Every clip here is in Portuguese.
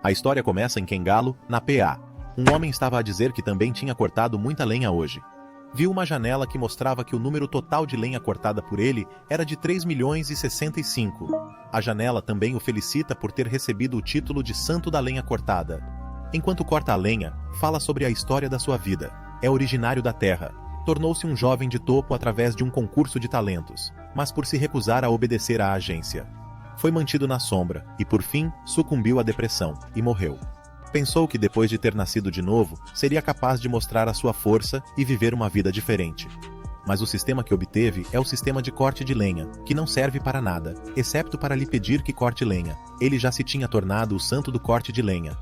A história começa em Kengalo, na PA. Um homem estava a dizer que também tinha cortado muita lenha hoje. Viu uma janela que mostrava que o número total de lenha cortada por ele era de 3.065. A janela também o felicita por ter recebido o título de Santo da Lenha Cortada. Enquanto corta a lenha, fala sobre a história da sua vida. É originário da terra. Tornou-se um jovem de topo através de um concurso de talentos, mas por se recusar a obedecer à agência. Foi mantido na sombra e, por fim, sucumbiu à depressão e morreu. Pensou que depois de ter nascido de novo, seria capaz de mostrar a sua força e viver uma vida diferente. Mas o sistema que obteve é o sistema de corte de lenha, que não serve para nada, exceto para lhe pedir que corte lenha. Ele já se tinha tornado o santo do corte de lenha,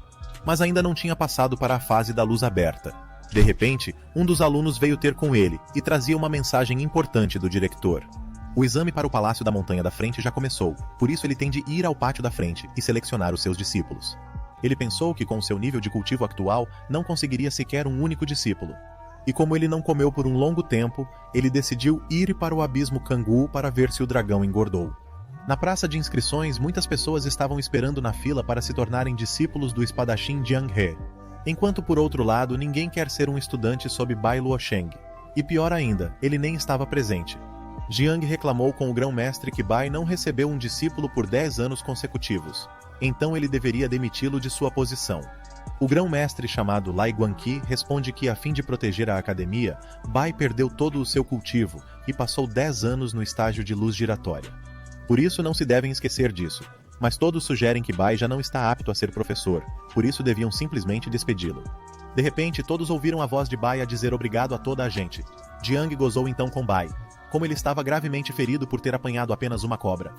mas ainda não tinha passado para a fase da luz aberta. De repente, um dos alunos veio ter com ele e trazia uma mensagem importante do diretor. O exame para o Palácio da Montanha da Frente já começou, por isso ele tem de ir ao pátio da frente e selecionar os seus discípulos. Ele pensou que com seu nível de cultivo atual não conseguiria sequer um único discípulo. E como ele não comeu por um longo tempo, ele decidiu ir para o abismo Kangu para ver se o dragão engordou. Na praça de inscrições, muitas pessoas estavam esperando na fila para se tornarem discípulos do espadachim Jiang He. Enquanto por outro lado, ninguém quer ser um estudante sob Bai Luosheng. E pior ainda, ele nem estava presente. Jiang reclamou com o grão-mestre que Bai não recebeu um discípulo por 10 anos consecutivos. Então ele deveria demiti-lo de sua posição. O grão-mestre chamado Lai Guanqi responde que, a fim de proteger a academia, Bai perdeu todo o seu cultivo e passou 10 anos no estágio de luz giratória. Por isso não se devem esquecer disso. Mas todos sugerem que Bai já não está apto a ser professor, por isso deviam simplesmente despedi-lo. De repente, todos ouviram a voz de Bai a dizer obrigado a toda a gente. Jiang gozou então com Bai, como ele estava gravemente ferido por ter apanhado apenas uma cobra.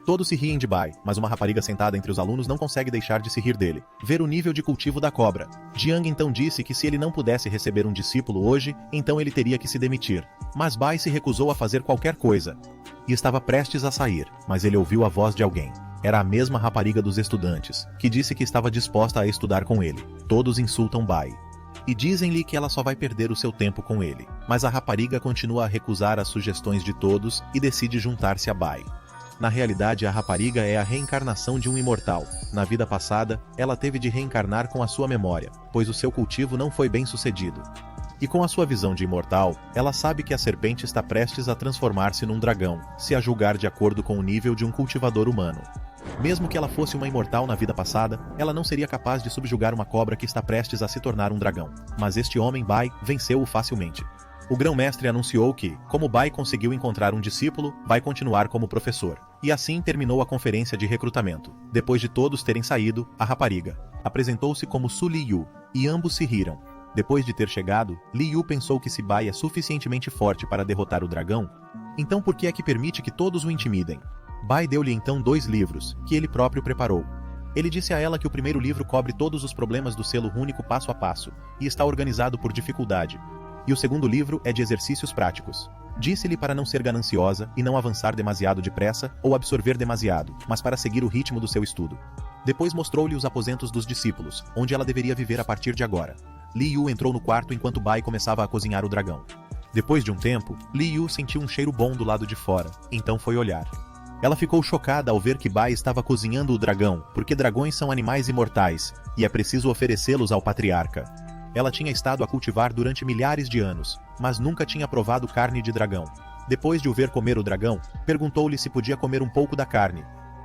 Todos se riem de Bai, mas uma rapariga sentada entre os alunos não consegue deixar de se rir dele. Ver o nível de cultivo da cobra. Jiang então disse que se ele não pudesse receber um discípulo hoje, então ele teria que se demitir. Mas Bai se recusou a fazer qualquer coisa. E estava prestes a sair, mas ele ouviu a voz de alguém. Era a mesma rapariga dos estudantes, que disse que estava disposta a estudar com ele. Todos insultam Bai. E dizem-lhe que ela só vai perder o seu tempo com ele. Mas a rapariga continua a recusar as sugestões de todos e decide juntar-se a Bai. Na realidade, a rapariga é a reencarnação de um imortal. Na vida passada, ela teve de reencarnar com a sua memória, pois o seu cultivo não foi bem sucedido. E com a sua visão de imortal, ela sabe que a serpente está prestes a transformar-se num dragão, se a julgar de acordo com o nível de um cultivador humano. Mesmo que ela fosse uma imortal na vida passada, ela não seria capaz de subjugar uma cobra que está prestes a se tornar um dragão. Mas este homem, Bai, venceu-o facilmente. O grão-mestre anunciou que, como Bai conseguiu encontrar um discípulo, vai continuar como professor. E assim terminou a conferência de recrutamento. Depois de todos terem saído, a rapariga apresentou-se como Su Liu, e ambos se riram. Depois de ter chegado, Liu pensou que se Bai é suficientemente forte para derrotar o dragão, então por que é que permite que todos o intimidem? Bai deu-lhe então 2 livros, que ele próprio preparou. Ele disse a ela que o primeiro livro cobre todos os problemas do selo rúnico passo a passo, e está organizado por dificuldade. E o segundo livro é de exercícios práticos. Disse-lhe para não ser gananciosa e não avançar demasiado depressa ou absorver demasiado, mas para seguir o ritmo do seu estudo. Depois mostrou-lhe os aposentos dos discípulos, onde ela deveria viver a partir de agora. Liu entrou no quarto enquanto Bai começava a cozinhar o dragão. Depois de um tempo, Liu sentiu um cheiro bom do lado de fora, então foi olhar. Ela ficou chocada ao ver que Bai estava cozinhando o dragão, porque dragões são animais imortais, e é preciso oferecê-los ao patriarca. Ela tinha estado a cultivar durante milhares de anos, mas nunca tinha provado carne de dragão. Depois de o ver comer o dragão, perguntou-lhe se podia comer um pouco da carne.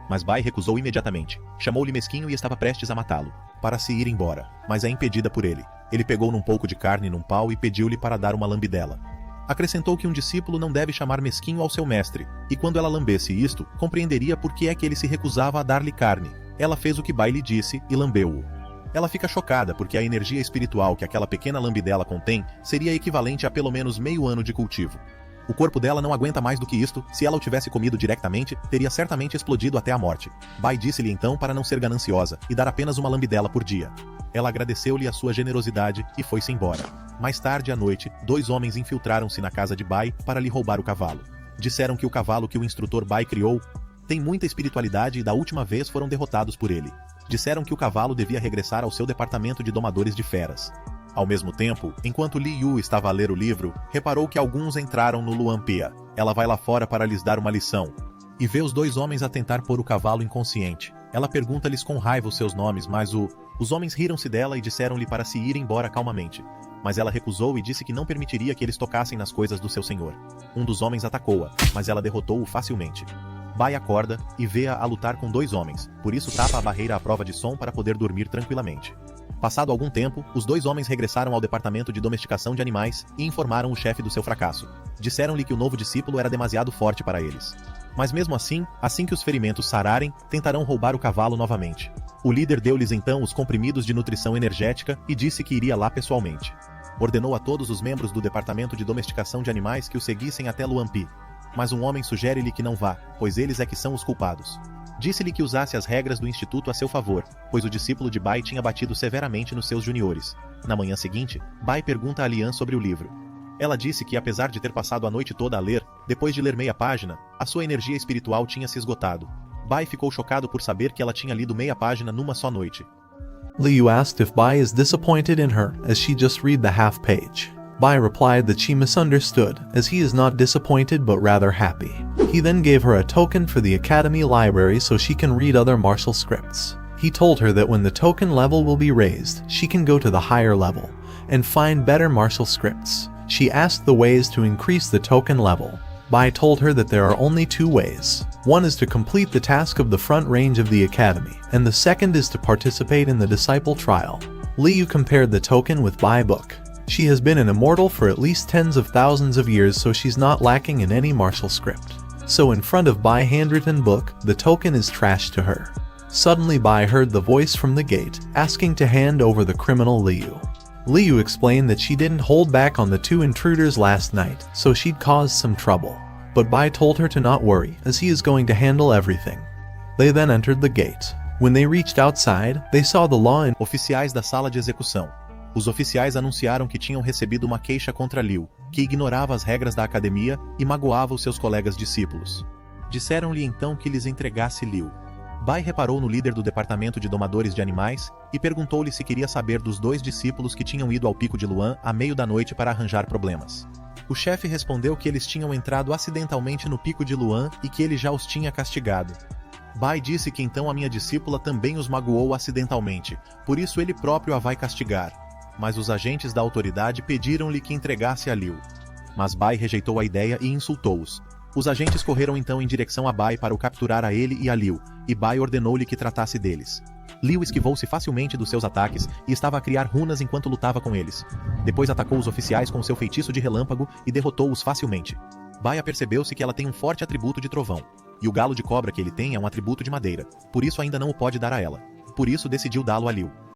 Mas Bai recusou imediatamente. Chamou-lhe mesquinho e estava prestes a matá-lo, para se ir embora, mas é impedida por ele. Ele pegou num pouco de carne num pau e pediu-lhe para dar uma lambidela. Acrescentou que um discípulo não deve chamar mesquinho ao seu mestre, e quando ela lambesse isto, compreenderia por que é que ele se recusava a dar-lhe carne. Ela fez o que Bai lhe disse e lambeu-o. Ela fica chocada porque a energia espiritual que aquela pequena lambidela contém seria equivalente a pelo menos meio ano de cultivo. O corpo dela não aguenta mais do que isto, se ela o tivesse comido diretamente, teria certamente explodido até a morte. Bai disse-lhe então para não ser gananciosa e dar apenas uma lambidela por dia. Ela agradeceu-lhe a sua generosidade e foi-se embora. Mais tarde à noite, 2 homens infiltraram-se na casa de Bai para lhe roubar o cavalo. Disseram que o cavalo que o instrutor Bai criou tem muita espiritualidade e da última vez foram derrotados por ele. Disseram que o cavalo devia regressar ao seu departamento de domadores de feras. Ao mesmo tempo, enquanto Liu estava a ler o livro, reparou que alguns entraram no Luanpia. Ela vai lá fora para lhes dar uma lição. E vê os 2 homens a tentar pôr o cavalo inconsciente. Ela pergunta-lhes com raiva os seus nomes, mas o Os homens riram-se dela e disseram-lhe para se ir embora calmamente. Mas ela recusou e disse que não permitiria que eles tocassem nas coisas do seu senhor. Um dos homens atacou-a, mas ela derrotou-o facilmente. Bai acorda e vê-a a lutar com 2 homens, por isso tapa a barreira à prova de som para poder dormir tranquilamente. Passado algum tempo, os 2 homens regressaram ao departamento de domesticação de animais e informaram o chefe do seu fracasso. Disseram-lhe que o novo discípulo era demasiado forte para eles. Mas mesmo assim que os ferimentos sararem, tentarão roubar o cavalo novamente. O líder deu-lhes então os comprimidos de nutrição energética e disse que iria lá pessoalmente. Ordenou a todos os membros do departamento de domesticação de animais que o seguissem até Luampi. Mas um homem sugere-lhe que não vá, pois eles é que são os culpados. Disse-lhe que usasse as regras do instituto a seu favor, pois o discípulo de Bai tinha batido severamente nos seus juniores. Na manhã seguinte, Bai pergunta a Lian sobre o livro. Ela disse que apesar de ter passado a noite toda a ler, depois de ler meia página, a sua energia espiritual tinha se esgotado. Bai ficou chocado por saber que ela tinha lido meia página numa só noite. Liu asked if Bai is disappointed in her, as she just read the half page. Bai replied that she misunderstood, as he is not disappointed but rather happy. He then gave her a token for the Academy library so she can read other martial scripts. He told her that when the token level will be raised, she can go to the higher level, and find better martial scripts. She asked the ways to increase the token level. Bai told her that there are only 2 ways. One is to complete the task of the front range of the academy, and the second is to participate in the disciple trial. Liu compared the token with Bai book. She has been an immortal for at least tens of thousands of years, so she's not lacking in any martial script. So in front of Bai handwritten book, the token is trash to her. Suddenly Bai heard the voice from the gate, asking to hand over the criminal Liu. Liu explained that she didn't hold back on the 2 intruders last night, so she'd caused some trouble. But Bai told her to not worry, as he is going to handle everything. They then entered the gate. When they reached outside, they saw the law and Oficiais da sala de execução. Os oficiais anunciaram que tinham recebido uma queixa contra Liu, que ignorava as regras da academia e magoava os seus colegas discípulos. Disseram-lhe então que lhes entregasse Liu. Bai reparou no líder do departamento de domadores de animais e perguntou-lhe se queria saber dos 2 discípulos que tinham ido ao Pico de Luan à meio da noite para arranjar problemas. O chefe respondeu que eles tinham entrado acidentalmente no Pico de Luan e que ele já os tinha castigado. Bai disse que então a minha discípula também os magoou acidentalmente, por isso ele próprio a vai castigar. Mas os agentes da autoridade pediram-lhe que entregasse a Liu. Mas Bai rejeitou a ideia e insultou-os. Os agentes correram então em direção a Bai para o capturar a ele e a Liu, e Bai ordenou-lhe que tratasse deles. Liu esquivou-se facilmente dos seus ataques e estava a criar runas enquanto lutava com eles. Depois atacou os oficiais com seu feitiço de relâmpago e derrotou-os facilmente. Bai apercebeu-se que ela tem um forte atributo de trovão, e o galo de cobra que ele tem é um atributo de madeira, por isso ainda não o pode dar a ela. Por isso decidiu dá-lo a Liu.